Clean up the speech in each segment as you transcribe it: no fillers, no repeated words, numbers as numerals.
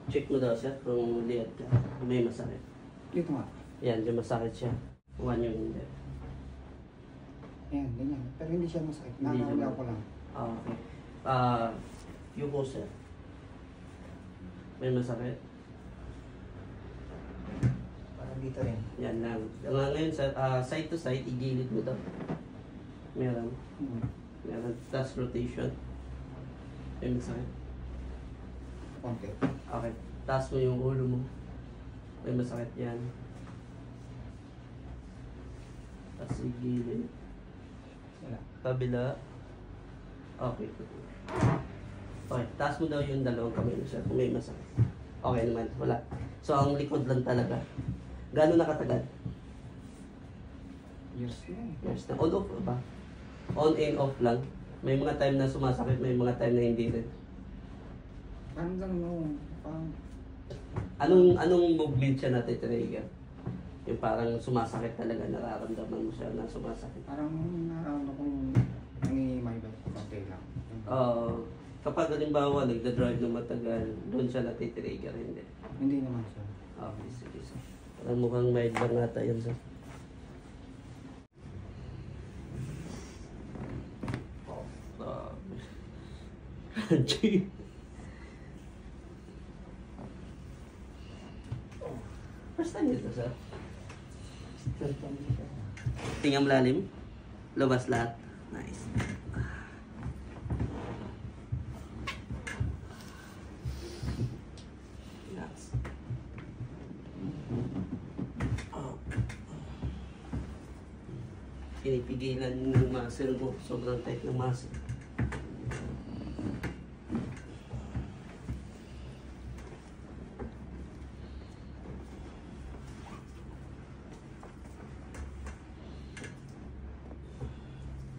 Check mo daw siya kung liat ka. May masakit. Dito nga. Yan, yung masakit siya. One yung hindi. Ayan, ganyan. Pero hindi siya masakit. Hindi Nakakawala naman. ko lang. Okay. Yung po sir. May masakit. Parang dito rin. Yan lang. Ngayon, side to side, igilid mo daw. Meron. Meron. Tapos rotation. May masakit. Konti. Okay. Taas mo yung ulo mo. May masakit yan. Tapos igilid. Wala. Kabila. Okay. Okay. Taas mo daw yung dalawang kamay mo sir kung may masakit. Okay naman. Wala. So, ang likod lang talaga. Gano'n nakatagal? Years na eh. Yes, na on off ba? On and off lang. May mga time na sumasakit, may mga time na hindi rin. Parang gano'n ako. Parang Anong movement siya natitrigger? Yung parang sumasakit talaga, nararamdaman mo siya na sumasakit. parang nararamdaman kong nangingimay ba? Konti lang. Kapag halimbawa nagda-drive ng matagal, doon siya natitrigger, hindi. Hindi naman siya. Okay, sige sir. Parang mukhang mild lang ata yun sir. Crunchy. First time nito sir. Tingnan malalim. Labas lahat. Nice. Relax. Pinipigilan ng muscle mo. Sobrang tight ng muscle.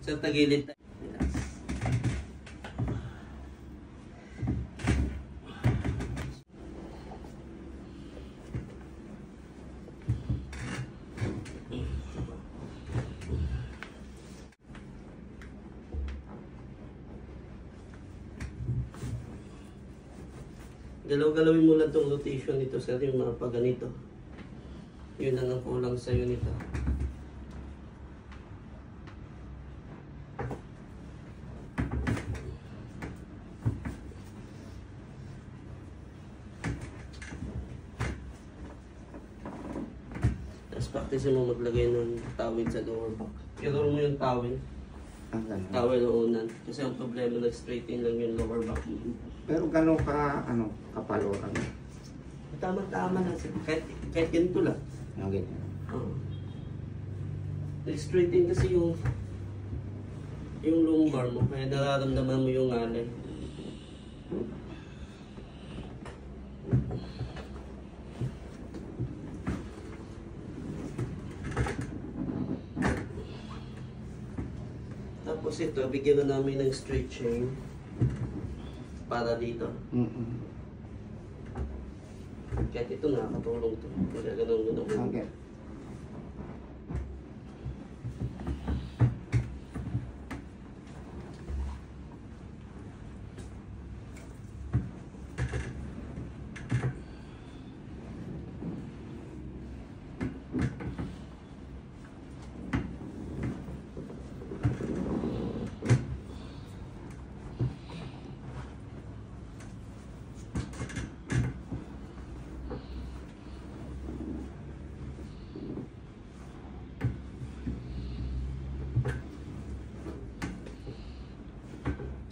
Sa tagilid. Relax. Galaw-galawin mo lang itong rotation nito sir, yung mga pag ganito. Yun lang ang kulang sa'yo nito. Tapos practice mo maglagay ng towel sa lower back. Pero mo yung towel. Ganun. Towel o unan. Kasi ang problema, nag-straighten lang yung lower back mo. Pero gano'n ka, kapal o ano? Tama-tama na sir. Kahit ganito lang. Ang ganyan. Oo. Nag-straighten kasi yung lumbar mo. Kaya nararamdaman mo yung alay. Tapos ito, bigyan na namin ng straight chain para dito. Kahit ito nakakatulong to. Kaya ganun. Okay.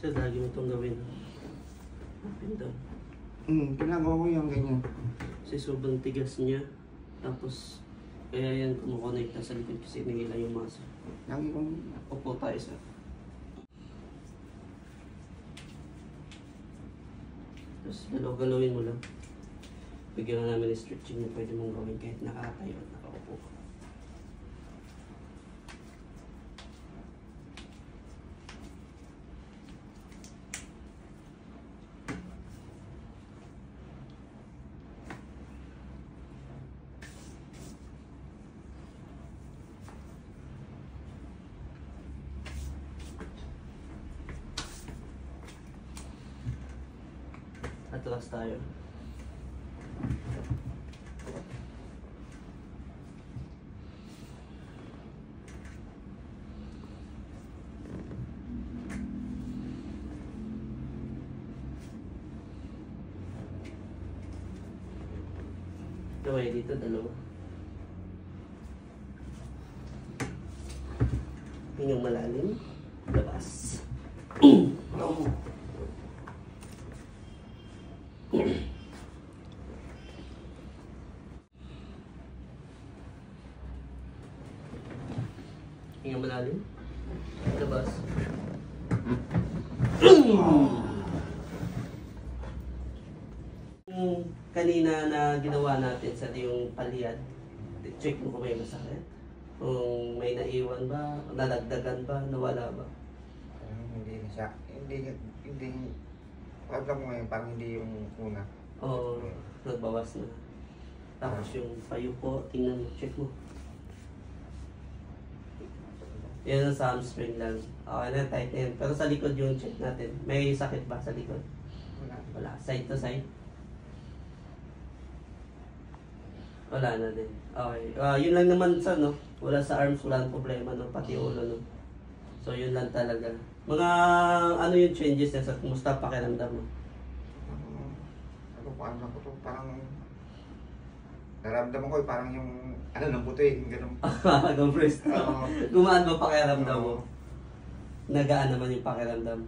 So, lagi mo itong gawin. Up and down. Ginagawa ko yung ganyan. Kasi sobrang tigas niya. Tapos, kaya yan kumukonekta sa likod kasi nahila yung muscle. Lagi kong Upo tayo sir. Tapos galaw-galawin mo lang. Bigyan na namin ng stretching na pwede mong gawin kahit nakatayo at nakaupo ka. Atras tayo. Gawin dito, dalawa. Hingang malalim. Labas. Hingang malalim. Labas. Yung kanina na ginawa natin sa yung paliyad, check mo kung may masakit. Kung may naiwan ba, nadagdagan ba, nawala ba? Hindi na siya. Hindi. Alam mo ngayon, parang hindi yung una. Oo, nagbawas na. Tapos yung payuko, tingnan mo, check mo. Yan ang sa hamstring lang. Okay na, tight na yan. Pero sa likod yung check natin. May sakit ba sa likod? Wala. Wala. Side to side? Wala na din. Okay. Yun lang naman sa, no? Wala sa arms, wala nang problema, no? Pati ulo, no? So, yun lang talaga. Mga, ano yung changes niya sa kumusta pakiramdam mo? Ano ko to, parang naramdaman ko parang yung ng puti, ganun. Compressed. Oo. Gumaan ba pakiramdam mo? Nagaan naman yung pakiramdam.